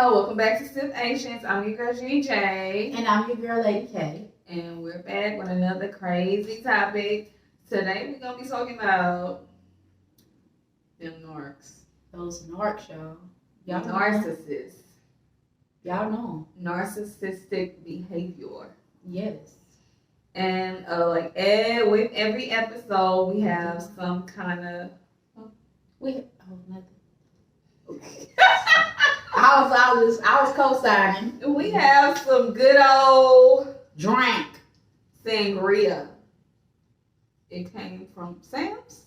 y'all. Welcome back to Sip Ancients. I'm your girl, GJ. And I'm your girl, Lady K. And we're back with another crazy topic. Today, we're going to be talking about them narcs. Those narcs, y'all. Y'all Narcissists. Y'all know. Narcissistic behavior. Yes. And with every episode, we have some kind of... nothing. I was co-signing. We have some good old drink sangria. It came from Sam's.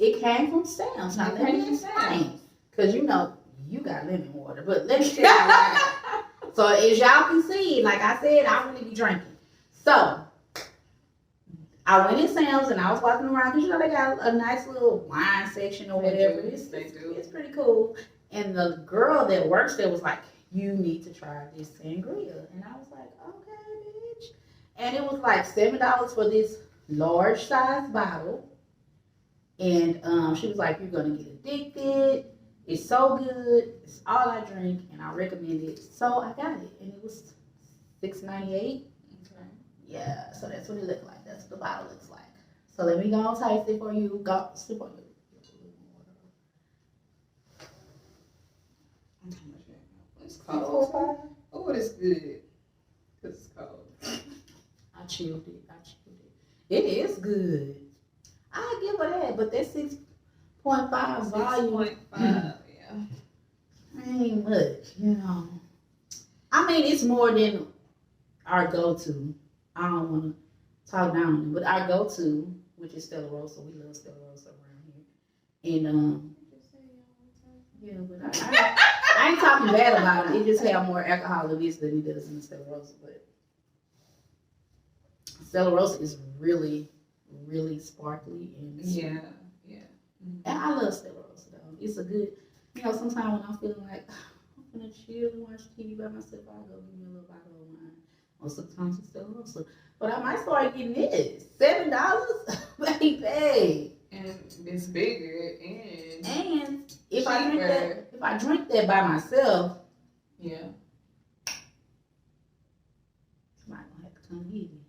Now let me explain, because you know you got lemon water, but let me tell you right. So as y'all can see, like I said, I really be drinking. So I went in Sam's and I was walking around because you know they got a nice little wine section or whatever. It's pretty cool. And the girl that works there was like, "You need to try this sangria." And I was like, "Okay, bitch." And it was like $7 for this large size bottle. And she was like, "You're gonna get addicted. It's so good. It's all I drink, and I recommend it." So I got it, and it was $6.98. Okay. Yeah, so that's what it looked like. That's what the bottle looks like. So let me go and taste it for you. Go sip on it. It's cold. Oh, it's good. Because it's cold. I chilled it. It is good. I give her that, but that 6.5 volume. 6.5, yeah. Ain't much, you know. I mean, it's more than our go-to. I don't want to talk down on it, but our go-to, which is Stella Rosa. We love Stella Rosa around here. And, yeah, but I ain't talking bad about it. It just have more alcohol than it does in Stella Rosa. But Stella Rosa is really, really sparkly and sweet. Yeah. Mm-hmm. And I love Stella Rosa though. It's a good, you know, sometimes when I'm feeling like I'm gonna chill and watch TV by myself, I'll go give me a little bottle of wine. Or sometimes it's Stella Rosa. But I might start getting this. $7, baby. And it's bigger and if I drink that by myself, yeah, somebody gonna have to come get me.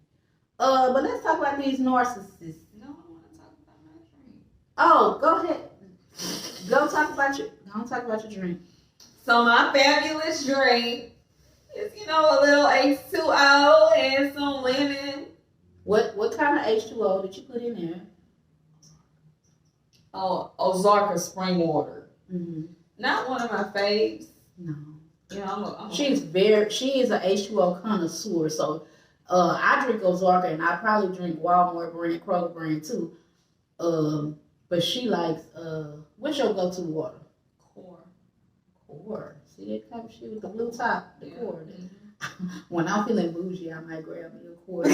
But let's talk about these narcissists. No, I want to talk about my drink. Oh, go ahead. Go talk about your drink. So my fabulous drink is, a little H2O and some lemon. What kind of H2O did you put in there? Oh, Ozarka spring water. Mm-hmm. Not one of my faves. No. She is a H2O connoisseur. So I drink Ozarka and I probably drink Walmart brand, Kroger brand too. But she likes what's your go-to water? Core. See that type of shit with the blue top, the Core. Mm-hmm. When I'm feeling bougie, I might grab me a Core.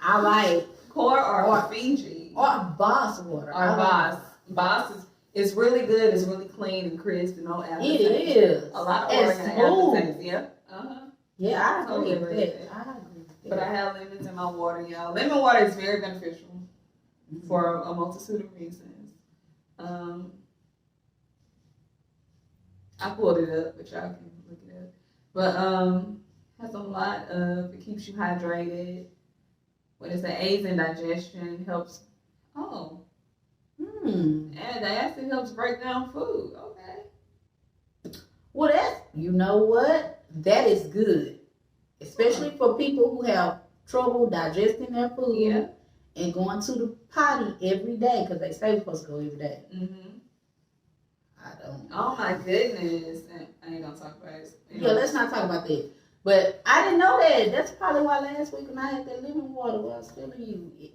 I like Core or Fiji or Boss water. Or Boss. Boss is really good. It's really clean and crisp and no aftertaste. It is. A lot of water and aftertaste. Yeah. Yeah, I agree with that. But I have lemons in my water, y'all. Lemon water is very beneficial for a multitude of reasons. I pulled it up, but y'all can look it up. But has a lot of, it keeps you hydrated. What is the aids in digestion? Helps. And the acid helps break down food. Okay. Well, you know what? That is good. Especially for people who have trouble digesting their food and going to the potty every day, because they say we're supposed to go every day. Mm-hmm. I don't. Oh my goodness. I ain't gonna talk about it. Yeah, let's not talk about that. But I didn't know that. That's probably why last week when I had that lemon water, I was feeling you.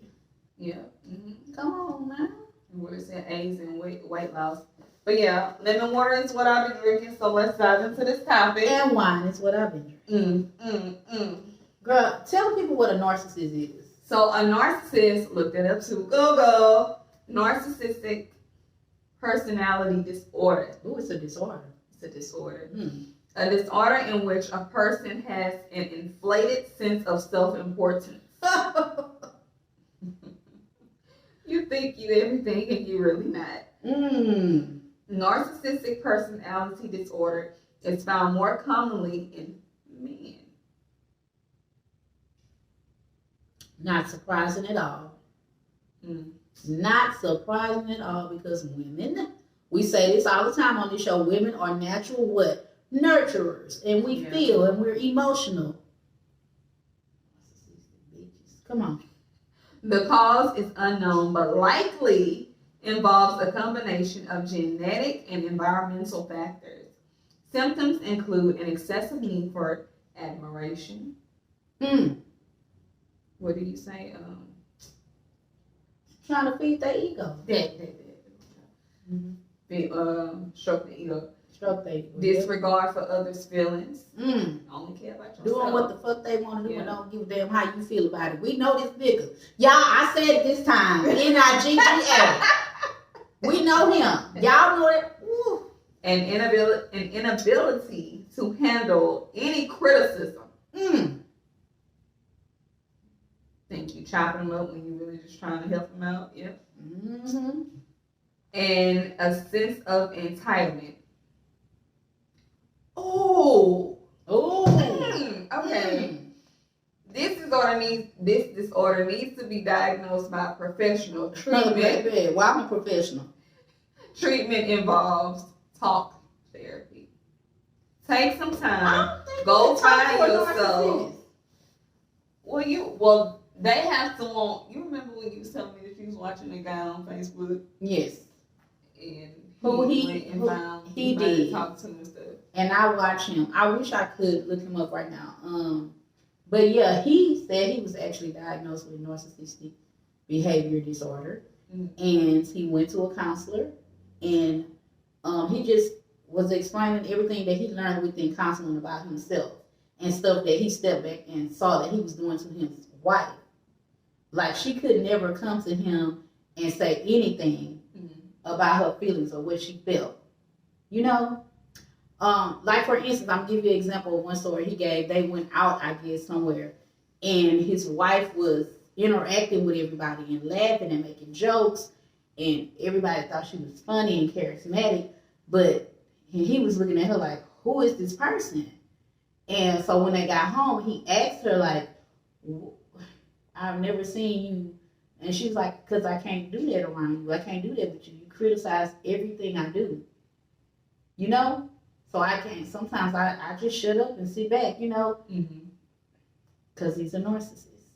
Yeah. Mm-hmm. Come on now. What it said, AIDS and weight loss. But yeah, lemon water is what I've been drinking. So let's dive into this topic. And wine is what I've been drinking. Girl, tell people what a narcissist is. So a narcissist, looked it up to Google, narcissistic personality disorder. Oh, it's a disorder. It's a disorder. A disorder in which a person has an inflated sense of self-importance. You think you everything and you're really not. Narcissistic personality disorder It's found more commonly in men. Not surprising at all. Mm. Not surprising at all, because women, we say this all the time on this show, women are natural what? Nurturers. And we feel and we're emotional. Come on. The cause is unknown, but likely involves a combination of genetic and environmental factors. Symptoms include an excessive need for admiration. What did you say? Trying to feed their ego. Stroke the ego. Stroke their ego. Disregard for others' feelings. Only care about yourself. Doing what the fuck they want to do and don't give a damn how you feel about it. We know this nigga. Y'all, I said it this time. N-I-G-G-A. We know him. Y'all know it. Woo. An inability to handle any criticism. Think you chopping them up when you really just trying to help them out. Yep. And a sense of entitlement. Okay. This disorder needs to be diagnosed by professional treatment. Why am I professional? Treatment involves talk therapy. Take some time. Go find yourself. Well, they have to want. You remember when you was telling me that you was watching a guy on Facebook? Yes. And he did talk to him and stuff. And I watch him. I wish I could look him up right now. But yeah, he said he was actually diagnosed with narcissistic behavior disorder, and he went to a counselor, and he just was explaining everything that he learned within counseling about himself and stuff that he stepped back and saw that he was doing to his wife. Like, she could never come to him and say anything about her feelings or what she felt. You know? Like, for instance, I'm giving you an example of one story he gave. They went out, I guess, somewhere, and his wife was interacting with everybody and laughing and making jokes, and everybody thought she was funny and charismatic, but he was looking at her like, who is this person? And so when they got home, he asked her, like, I've never seen you. And she was like, because I can't do that around you. I can't do that with you. You criticize everything I do. You know? So I can't. Sometimes I just shut up and sit back, you know? Because he's a narcissist.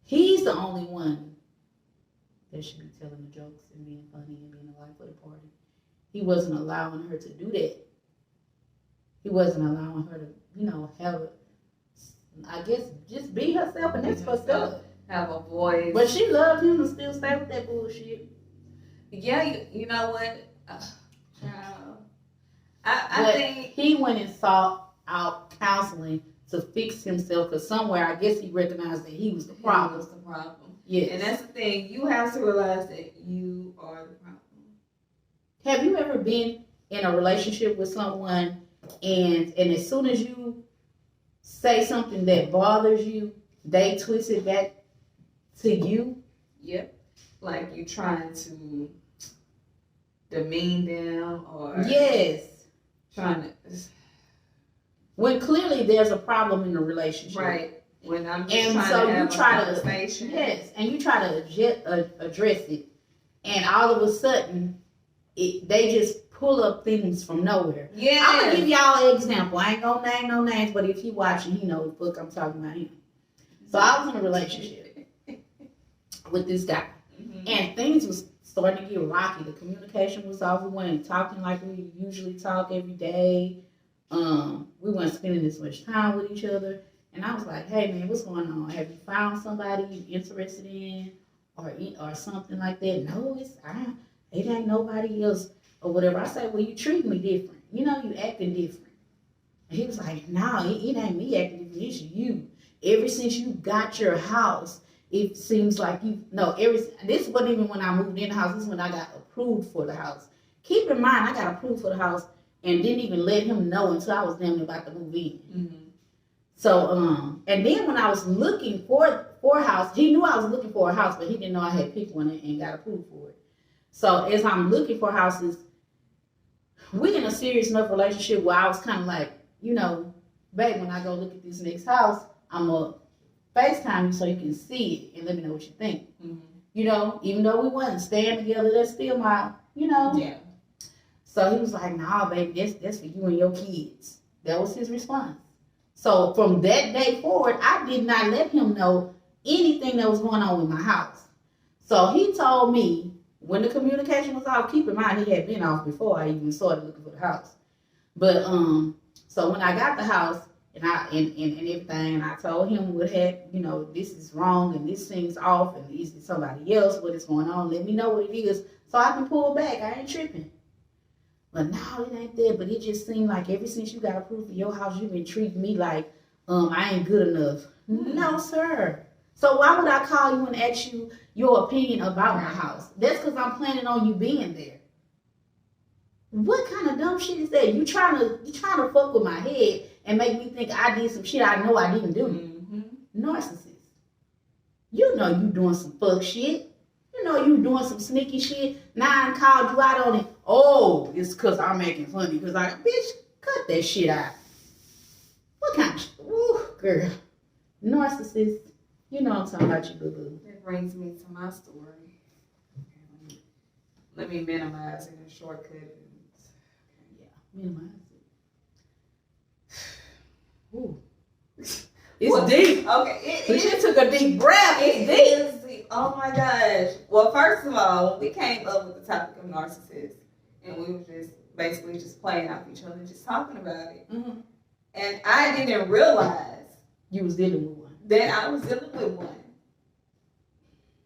He's the only one that should be telling the jokes and being funny and being the life of the party. He wasn't allowing her to do that. He wasn't allowing her to, you know, I guess, just be herself, and that's fucked up. Have a voice. But she loved him and still stay with that bullshit. Yeah, you know what? I think he went and sought out counseling to fix himself, because somewhere I guess he recognized that he was the problem. He was the problem. Yes. And that's the thing. You have to realize that you are the problem. Have you ever been in a relationship with someone and as soon as you say something that bothers you, they twist it back to you? Yep. Like you trying to demean them or yes, trying to. When clearly there's a problem in the relationship, right? When I'm just and trying so to have you try a conversation. Yes, and you try to address it, and all of a sudden, they just pull up things from nowhere. Yeah, I'm gonna give y'all an example. I ain't gonna name no names, but if he watching, he know the fuck I'm talking about him. So I was in a relationship with this guy, and things was starting to get rocky. The communication was off. We weren't talking like we usually talk every day. We weren't spending as much time with each other. And I was like, hey man, what's going on? Have you found somebody you're interested in or something like that? No, it ain't nobody else or whatever. I said, well, you treat me different. You know, you acting different. And he was like, no, it ain't me acting different. It's you. Ever since you got your house, it seems like this wasn't even when I moved in the house. This is when I got approved for the house. Keep in mind, I got approved for the house and didn't even let him know until I was damn near about to move in. So, and then when I was looking for a house, he knew I was looking for a house, but he didn't know I had picked one and got approved for it. So as I'm looking for houses, we in a serious enough relationship where I was kind of like, you know, babe, when I go look at this next house, I'm going to FaceTime you so you can see it and let me know what you think. Mm-hmm. You know, even though we wasn't staying together, that's still my, you know. Yeah. So he was like, nah, baby, that's for you and your kids. That was his response. So from that day forward, I did not let him know anything that was going on with my house. So he told me when the communication was off, keep in mind he had been off before I even started looking for the house. But so when I got the house and everything, and I told him what had, you know, this is wrong and this thing's off and is it somebody else, what is going on, let me know what it is so I can pull back. I ain't tripping. But no, it ain't that. But it just seemed like ever since you got approved for your house, you've been treating me like I ain't good enough. Mm-hmm. No, sir. So why would I call you and ask you your opinion about my house? That's because I'm planning on you being there. What kind of dumb shit is that? You trying to fuck with my head and make me think I did some shit I know I didn't do. Mm-hmm. Narcissist. You know you doing some fuck shit. You know you doing some sneaky shit. Now I called you out on it. Oh, it's because I'm making funny. Because bitch, cut that shit out. What kind of shit? Ooh, girl. Narcissist. You know I'm talking about you, boo-boo. That brings me to my story. Let me minimize it and shortcut it. Yeah, minimize it. Ooh. It's deep. Okay, it just took a deep breath. It's deep. Oh my gosh. Well, first of all, we came up with the topic of narcissists, and we were just basically just playing off each other, just talking about it. Mm-hmm. And I didn't realize you was dealing with one. That I was dealing with one.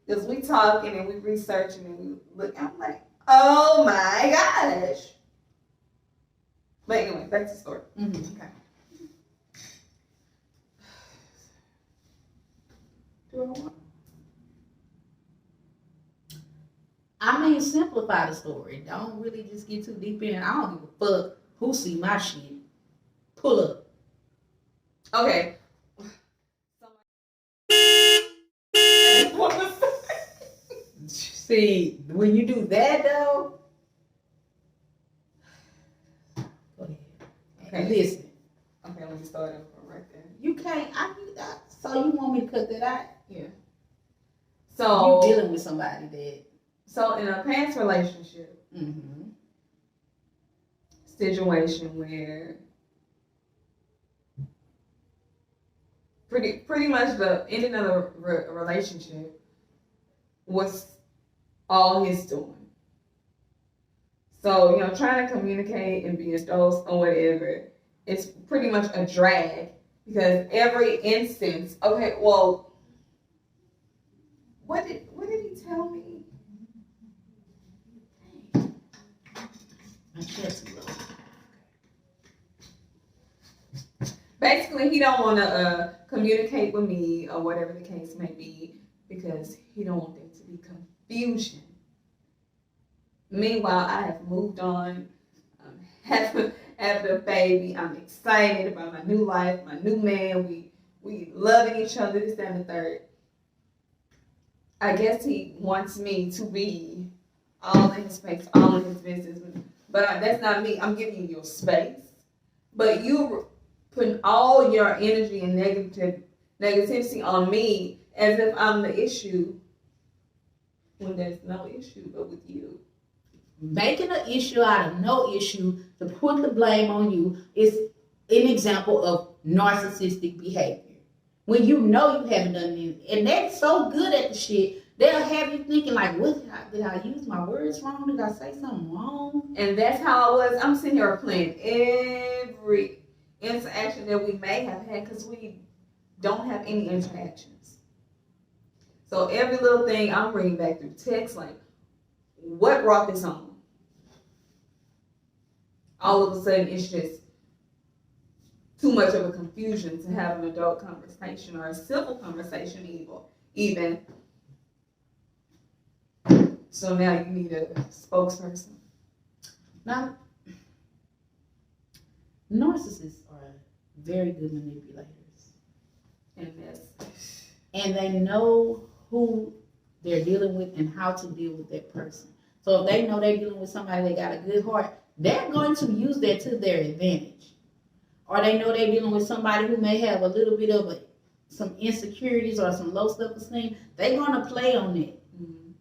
Because we talking and we researching and we look. I'm like, oh my gosh. But anyway, back to the story. Mm-hmm. Okay. Do I want? I mean, simplify the story. Don't really just get too deep in it. I don't give a fuck who see my shit. Pull up. Okay. See, when you do that though, go ahead. Okay, listen. Okay, let me start over right there. You can't. So you want me to cut that out? Yeah. So you dealing with somebody that. So in a past relationship, situation where pretty much the ending of the relationship was all his doing. So, you know, trying to communicate and be adults or whatever, it's pretty much a drag because every instance, okay, well, what did he tell me? Basically, he don't want to communicate with me or whatever the case may be because he don't want there to be confusion. Meanwhile, I have moved on. Have a baby. I'm excited about my new life, my new man. We loving each other. This, that, and the third. I guess he wants me to be all in his face, all in his business. But that's not me. I'm giving you your space. But you putting all your energy and negativity on me as if I'm the issue when there's no issue but with you. Making an issue out of no issue to put the blame on you is an example of narcissistic behavior. When you know you haven't done anything, and they're so good at the shit, they'll have you thinking like, what did I use my words wrong? Did I say something wrong? And that's how I was. I'm sitting here playing every interaction that we may have had because we don't have any interactions. So every little thing I'm bringing back through text, like, what brought this on? All of a sudden, it's just too much of a confusion to have an adult conversation or a civil conversation even. So now you need a spokesperson. Now, narcissists are very good manipulators. And they know who they're dealing with and how to deal with that person. So if they know they're dealing with somebody that got a good heart, they're going to use that to their advantage. Or they know they're dealing with somebody who may have a little bit of some insecurities or some low self-esteem. They're going to play on it. Mm-hmm.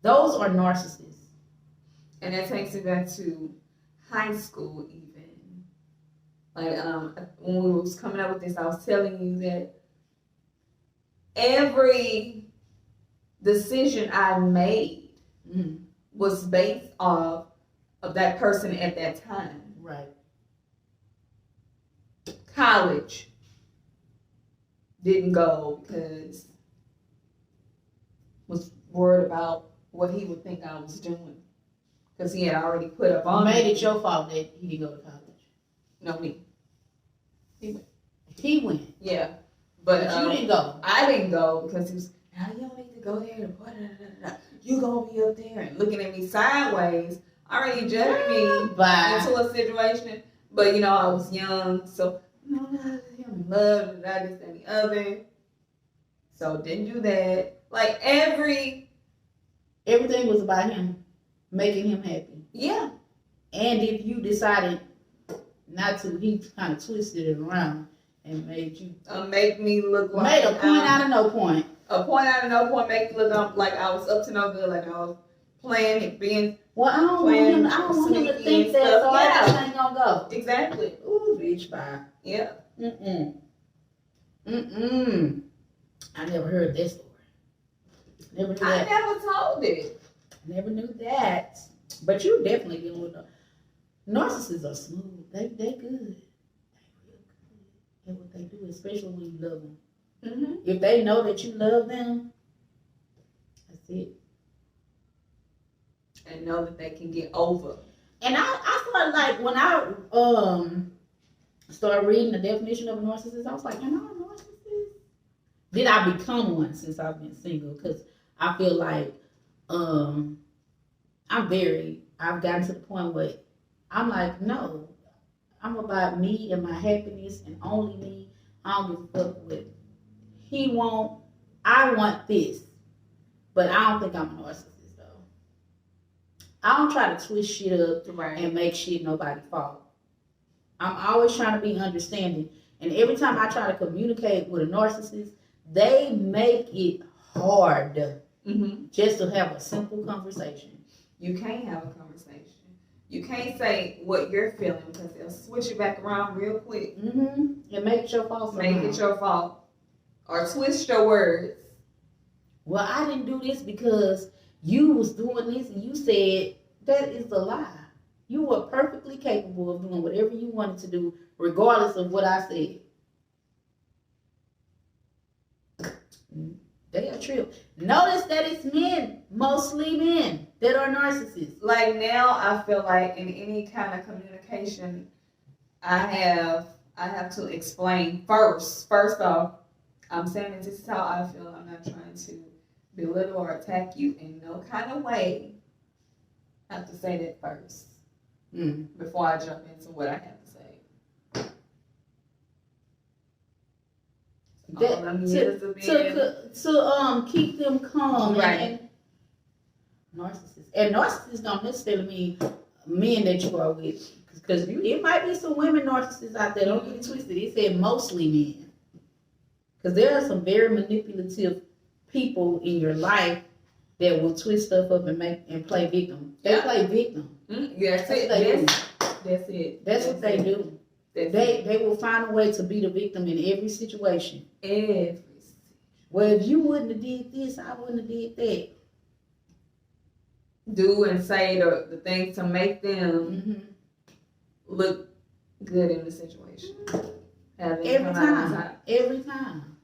Those are narcissists. And that takes it back to high school even. Like when we was coming up with this, I was telling you that every decision I made was based off of that person at that time. Right. College didn't go because was worried about what he would think I was doing. Because he had already put up on made it your fault that he didn't go to college. No, me. He went. Yeah. But you didn't go. I didn't go because he was, now you don't need to go there. You gonna be up there and looking at me sideways, already judging me into a situation. But you know, I was young, so him in love, this and the other. So didn't do that. Like everything was about him, making him happy. Yeah. And if you decided not to, he kind of twisted it around and made you make me look like made a point out of no point. A point out of no point, make me look like I was up to no good, like I was playing and being. Well, I don't want him to think that, so I just ain't gonna go. Exactly. Ooh, bitch, bye. Yeah. I never heard this story. Never knew that. I never told it. Never knew that. But you definitely dealing with them. Narcissists are smooth. They good. They real good at what they do, especially when you love them. Mm-hmm. If they know that you love them, that's it. And know that they can get over. And I felt like when I started reading the definition of a narcissist, I was like, am I a narcissist? Did I become one since I've been single? Because I feel like I've gotten to the point where I'm like, no, I'm about me and my happiness and only me. I don't give a fuck with he won't. I want this. But I don't think I'm a narcissist though. I don't try to twist shit up and make shit nobody's fault. I'm always trying to be understanding. And every time I try to communicate with a narcissist, they make it hard just to have a simple conversation. You can't have a conversation. You can't say what you're feeling because they'll switch it back around real quick. And make it your fault. Make it your fault. Or twist your words. Well, I didn't do this because you was doing this and you said that is a lie. You were perfectly capable of doing whatever you wanted to do, regardless of what I said. They are true. Notice that it's men, mostly men, that are narcissists. Like now, I feel like in any kind of communication, I have to explain first. First off, I'm saying that this is how I feel. I'm not trying to belittle or attack you in no kind of way. I have to say that first before I jump into what I have to say. To keep them calm, right? And narcissists don't necessarily mean men that you are with, because it might be some women narcissists out there. Don't get it twisted. It said mostly men, because there are some very manipulative people in your life that will twist stuff up and play victim. They play victim. That's it. That's what they do. They will find a way to be the victim in every situation. Well, if you wouldn't have did this, I wouldn't have did that. Do and say the things to make them look good in the situation. Every time.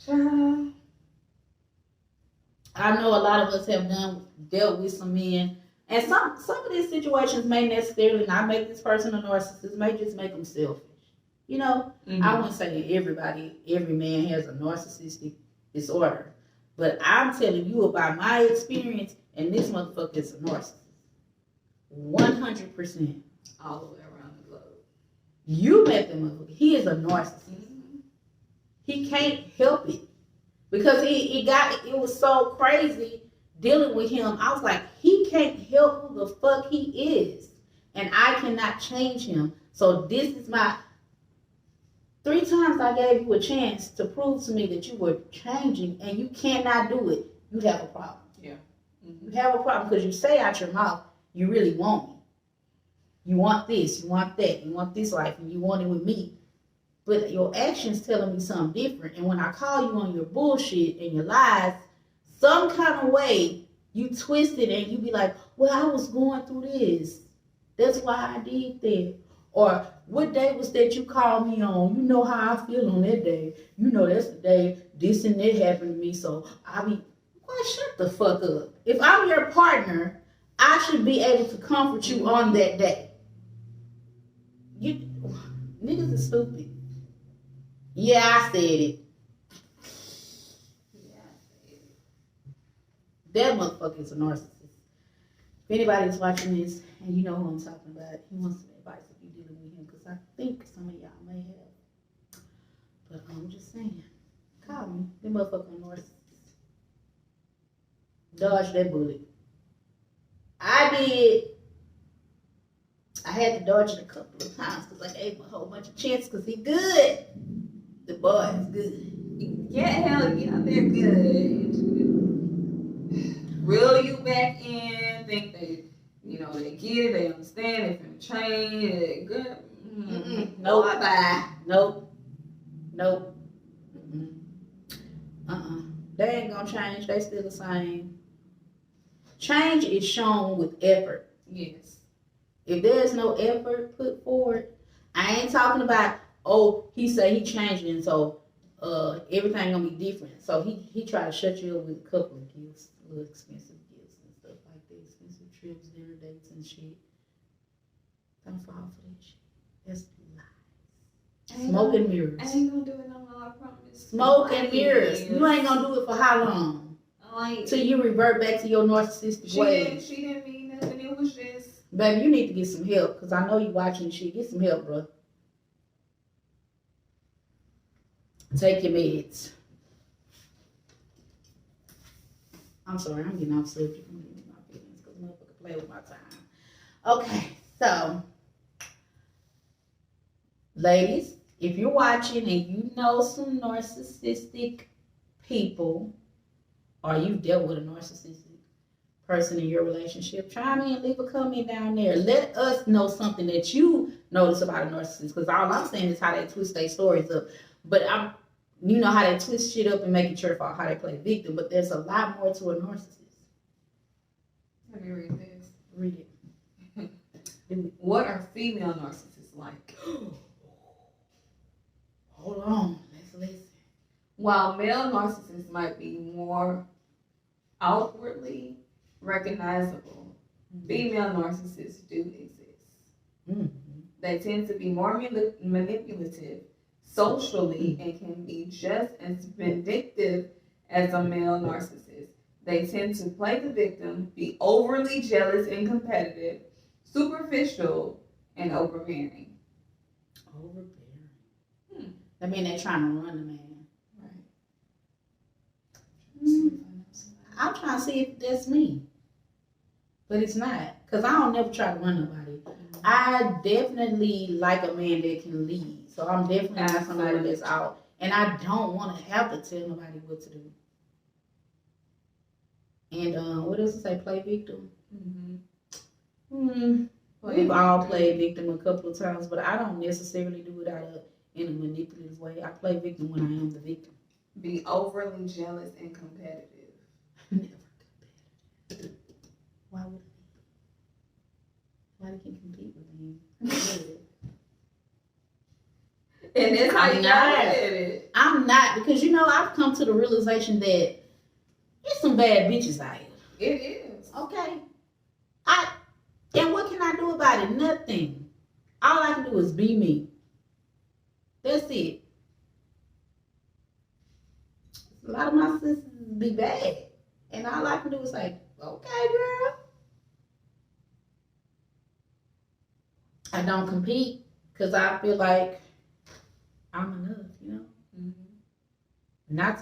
Child. I know a lot of us have dealt with some men, and some of these situations may necessarily not make this person a narcissist, may just make them selfish. You know, I wouldn't say that every man has a narcissistic disorder, but I'm telling you about my experience, and this motherfucker is a narcissist. 100%. All the way around the globe. You met the motherfucker. He is a narcissist. He can't help it. Because it was so crazy dealing with him. I was like, he can't help who the fuck he is. and I cannot change him. So this is my 3 times I gave you a chance to prove to me that you were changing, and you cannot do it. You have a problem. Yeah. You have a problem because you say out your mouth, you really want me. You want this, you want that, you want this life, and you want it with me. But your actions telling me something different. And when I call you on your bullshit and your lies, some kind of way you twist it and you be like, well, I was going through this. That's why I did that. Or what day was that you called me on? You know how I feel on that day. You know that's the day this and that happened to me. So I be, well, shut the fuck up. If I'm your partner, I should be able to comfort you on that day. You niggas are stupid. Yeah, I said it. That motherfucker is a narcissist. If anybody's watching this and you know who I'm talking about, he wants some advice if you're dealing with him, because I think some of y'all may have. But I'm just saying, call me. That motherfucker a narcissist. Dodge that bullet. I did. I had to dodge it a couple of times because I gave him a whole bunch of chances because he good. The boy is good. Yeah, hell yeah, they're good. Reel you back in, think they, they get it, they understand, they finna change, they're good. Nope. Bye-bye. Nope. They ain't gonna change. They still the same. Change is shown with effort. Yes. If there's no effort put forward, I ain't talking about, oh, he say he changing, so everything gonna be different. So he try to shut you up with a couple of gifts, little expensive gifts and stuff like that, expensive trips, dinner dates and shit. Don't fall for that shit. That's lies. Smoke and mirrors. I ain't gonna do it no more, I promise. Smoke and mirrors. You ain't gonna do it for how long? Till you revert back to your narcissistic ways. She didn't mean nothing. It was just. Baby, you need to get some help because I know you watching shit. Get some help, bro. Take your meds. I'm sorry, I'm getting off subject. I'm getting my feelings because motherfucker play with my time. Okay, so ladies, if you're watching and you know some narcissistic people, or you've dealt with a narcissistic person in your relationship, chime in, leave a comment down there. Let us know something that you notice about a narcissist, because all I'm saying is how they twist their stories up. But you know how they twist shit up and make it your fault, how they play victim. But there's a lot more to a narcissist. Let me read this. Read it. What are female narcissists like? Hold on, let's listen. While male narcissists might be more outwardly recognizable, female narcissists do exist. They tend to be more manipulative socially and can be just as vindictive as a male narcissist. They tend to play the victim, be overly jealous and competitive, superficial, and overbearing. Overbearing. That mean they're trying to run the man. I'm trying to see if that's me. But it's not. Because I don't never try to run nobody. I definitely like a man that can lead. So I'm definitely not somebody that's out. And I don't want to have to tell nobody what to do. And what does it say? Play victim? We've all played victim a couple of times. But I don't necessarily do it in a manipulative way. I play victim when I am the victim. Be overly jealous and competitive. Never competitive. Why would I be? Nobody can compete with me. And that's how you got it. I'm not, because I've come to the realization that there's some bad bitches out here. It is. Okay. And what can I do about it? Nothing. All I can do is be me. That's it. A lot of my sisters be bad. And all I can do is say, okay, girl. I don't compete because I feel like I'm enough, Not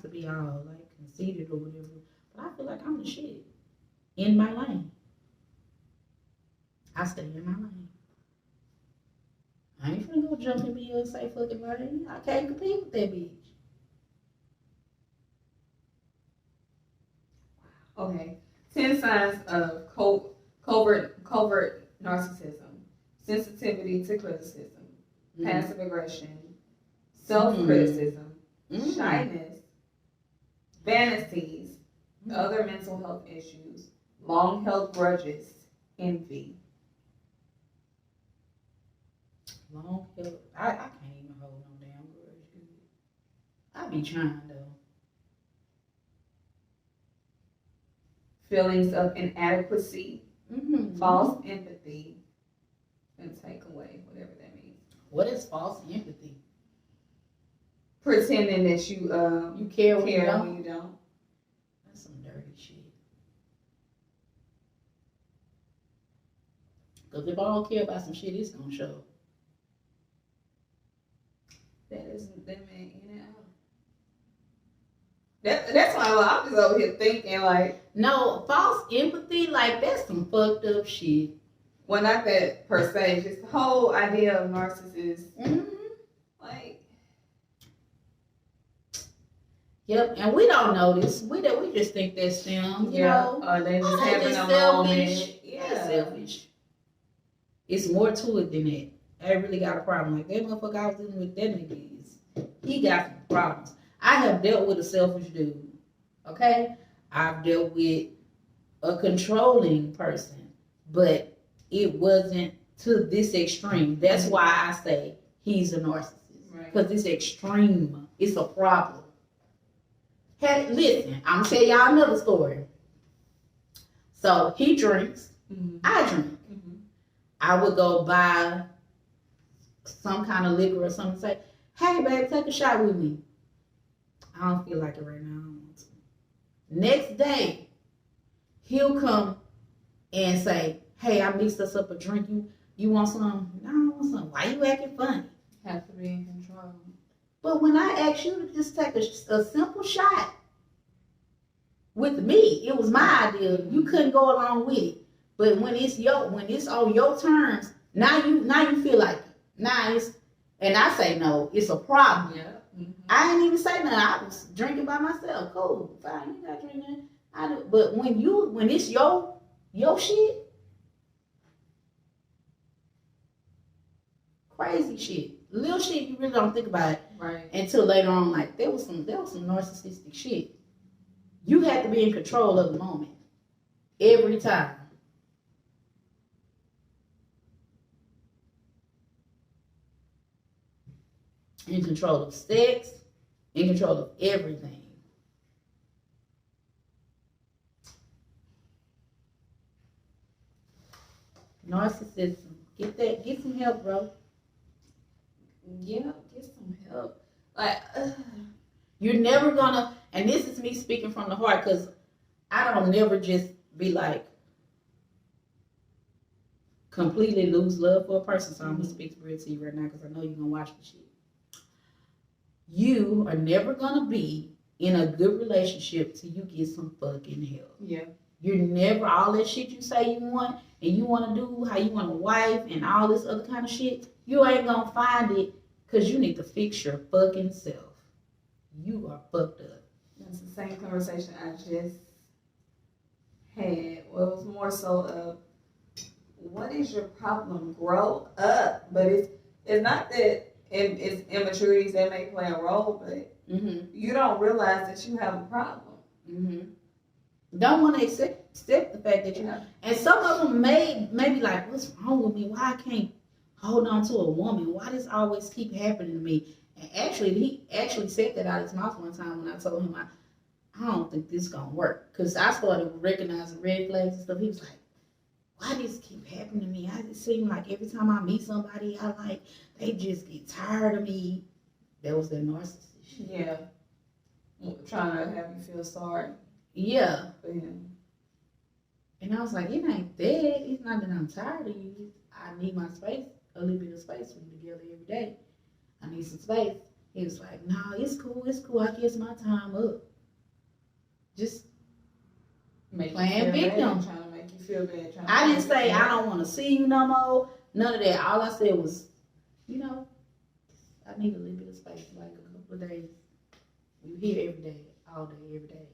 to be all like conceited or whatever, but I feel like I'm the shit in my lane. I stay in my lane. I ain't finna go jump in Beyonce fucking lane. I can't compete with that bitch. Okay. 10 signs of covert narcissism: sensitivity to criticism, passive aggression, self-criticism, shyness, fantasies, other mental health issues, long-held grudges, envy. Long-held, I can't even hold no damn grudge. I be trying though. Feelings of inadequacy, false empathy, and take away, whatever that means. What is false empathy? Pretending that you care when you don't. That's some dirty shit. Because if I don't care about some shit, it's gonna show. That isn't that man in and out. That's why I'm just over here thinking like, no, false empathy, like that's some fucked up shit. Well, not that per se, just the whole idea of narcissists. Like, yep, and we don't know this. We just think that's them, you know. They just having a selfish. moment. Yeah, selfish. It's more to it than that. I really got a problem. Like that motherfucker I was dealing with, that nigga he got some problems. I have dealt with a selfish dude. Okay? I've dealt with a controlling person, but it wasn't to this extreme. That's why I say he's a narcissist. Because it's extreme. It's a problem. Hey, listen, I'm gonna tell y'all another story. So he drinks, I drink. I would go buy some kind of liquor or something, say, hey babe, take a shot with me. I don't feel like it right now. I don't want to. Next day, he'll come and say, hey, I mixed us up a drink. You want some? No, I don't want some. Why you acting funny? Have to be in control. But when I asked you to just take a simple shot with me, it was my idea. You couldn't go along with it. But when it's on your terms, now you feel like it. Now it's, and I say no, it's a problem. Yeah. I didn't even say nothing. I was drinking by myself. Cool, fine, you got drinking. I do. But when it's your shit, crazy shit, little shit, you really don't think about it until later on. Like there was some narcissistic shit. You had to be in control of the moment every time. In control of sex, in control of everything. Narcissism. Get some help, bro. Yeah, get some help. Like, you're never gonna, and this is me speaking from the heart, because I don't never just be like completely lose love for a person. So I'm gonna speak real to you right now because I know you're gonna watch the shit. You are never gonna be in a good relationship till you get some fucking help. Yeah. You're never, all that shit you say you want and you want to do, how you want a wife and all this other kind of shit, you ain't gonna find it because you need to fix your fucking self. You are fucked up. That's the same conversation I just had. Well, it was more so of, what is your problem? Grow up. But it's not that it's immaturities that may play a role, but you don't realize that you have a problem. Don't want to accept the fact that you have. And some of them may be like, what's wrong with me? Why I can't hold on to a woman? Why does always keep happening to me? And actually, he actually said that out of his mouth one time when I told him, I don't think this is going to work. Because I started recognizing red flags and stuff. He was like, why does this keep happening to me? It seems like every time I meet somebody I like, they just get tired of me. That was their narcissist. Yeah. Trying to have you feel sorry. Yeah. For him. And I was like, it ain't that. It's not that I'm tired of you. I need my space, a little bit of space when we're together every day. I need some space. He was like, no, it's cool. I guess my time up. Just playing victim. Trying to make you feel bad. I didn't say I don't want to see you no more. None of that. All I said was, you know, I need a little bit of space, like a couple of days. We here every day, all day, every day.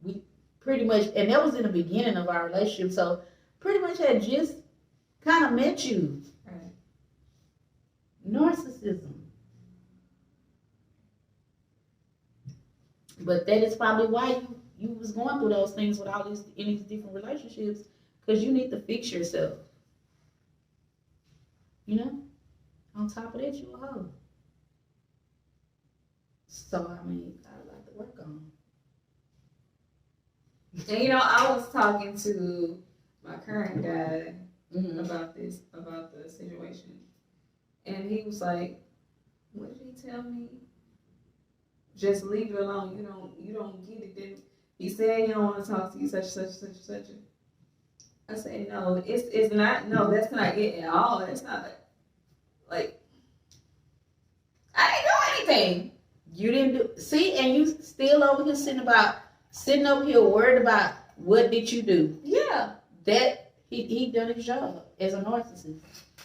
We pretty much, and that was in the beginning of our relationship, so pretty much had just kind of met you. Right. Narcissism. But that is probably why you was going through those things with all these in these different relationships, because you need to fix yourself. You know? On top of that, you a hoe. So I mean, I like to work on. And you know, I was talking to my current guy about the situation, and he was like, "What did he tell me? Just leave it alone. You don't get it." Then he said he don't want to talk to you, such. I said, no, it's not. No, that's not it at all. It's not like I didn't do anything. You didn't do. See, and you still over here sitting over here worried about what did you do. Yeah. That he done his job as a narcissist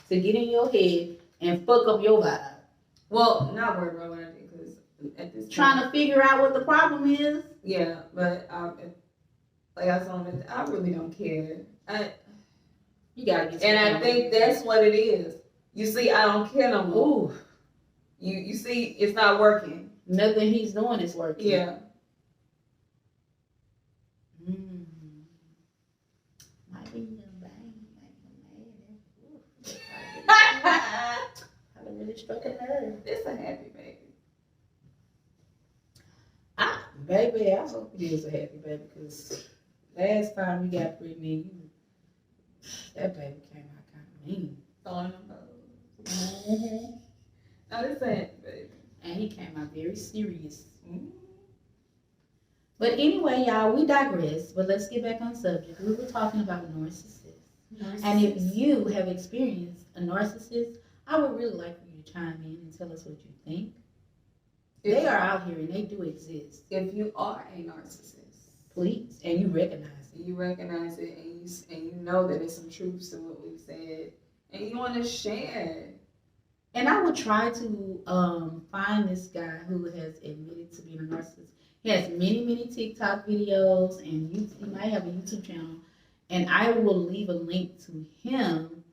to get in your head and fuck up your vibe. Well, not worried about what I did, because at this trying to figure out what the problem is. Yeah, but like I told him, I really don't care. You gotta get. And I think that's what it is. You see, I don't care no more. Ooh. You see, it's not working. Nothing he's doing is working. Yeah. Might be a bang, I really struck a nerve. It's a happy baby. Baby, I hope it is a happy baby, because last time we got pregnant, that baby came out kind of mean. Throwing them bows. No, it's a happy baby. And he came out very serious. But anyway, y'all, we digress. But let's get back on subject. We were talking about narcissists. And if you have experienced a narcissist, I would really like for you to chime in and tell us what you think. They are out here and they do exist. If you are a narcissist, please, and you recognize it. You recognize it, and you know that there's some truths to what we've said, and you want to share. And I would try to find this guy who has admitted to being a narcissist. He has many TikTok videos, and he might have a YouTube channel. And I will leave a link to him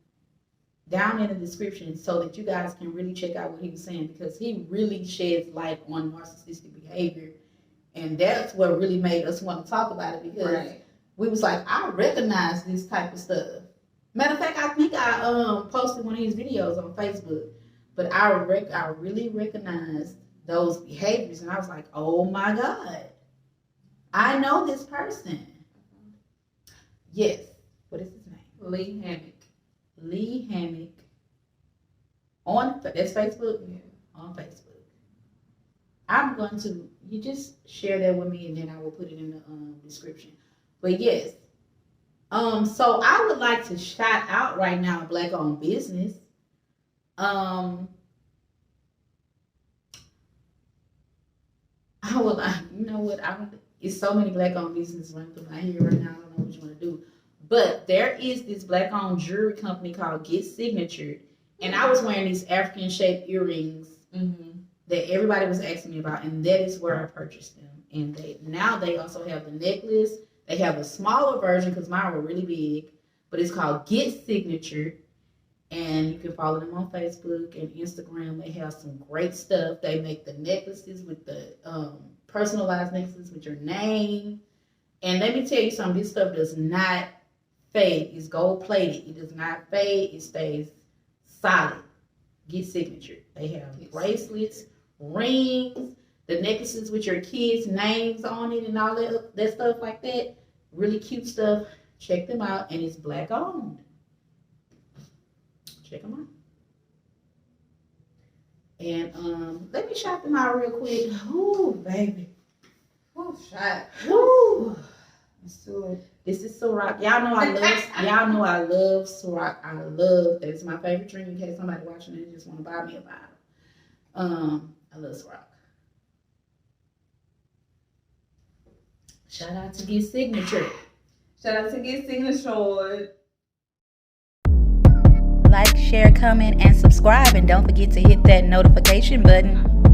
down in the description so that you guys can really check out what he was saying, because he really sheds light on narcissistic behavior. And that's what really made us want to talk about it, because we was like, I recognize this type of stuff. Matter of fact, I think I posted one of his videos on Facebook, but I really recognized those behaviors, and I was like, oh my God, I know this person. Yes. What is his name? Lee Hammock. Lee Hammock. That's Facebook? Yeah. On Facebook. I'm going to, you just share that with me, and then I will put it in the description. But yes. So I would like to shout out right now Black-owned business. I would, you know what? It's so many Black-owned businesses running through my head right now. I don't know what you want to do. But there is this Black-owned jewelry company called Get Signatured. And I was wearing these African-shaped earrings that everybody was asking me about. And that is where I purchased them. And now they also have the necklace. They have a smaller version because mine were really big. But it's called Get Signatured. And you can follow them on Facebook and Instagram. They have some great stuff. They make the necklaces with the personalized necklaces with your name. And let me tell you something. This stuff does not fade. It's gold plated. It does not fade. It stays solid. Get Signatured. They have bracelets, rings, the necklaces with your kids' names on it and all that stuff like that. Really cute stuff. Check them out. And it's Black owned. Check them out. And let me shout them out real quick. Ooh, baby. Ooh, shot. Ooh. Let's do it. This is Ciroc. Y'all know I love Ciroc. That's my favorite drink, in case somebody watching it just want to buy me a bottle. I love Ciroc. Shout out to Get Signature. Shout out to Get Signature. Like, share, comment, and subscribe. And don't forget to hit that notification button.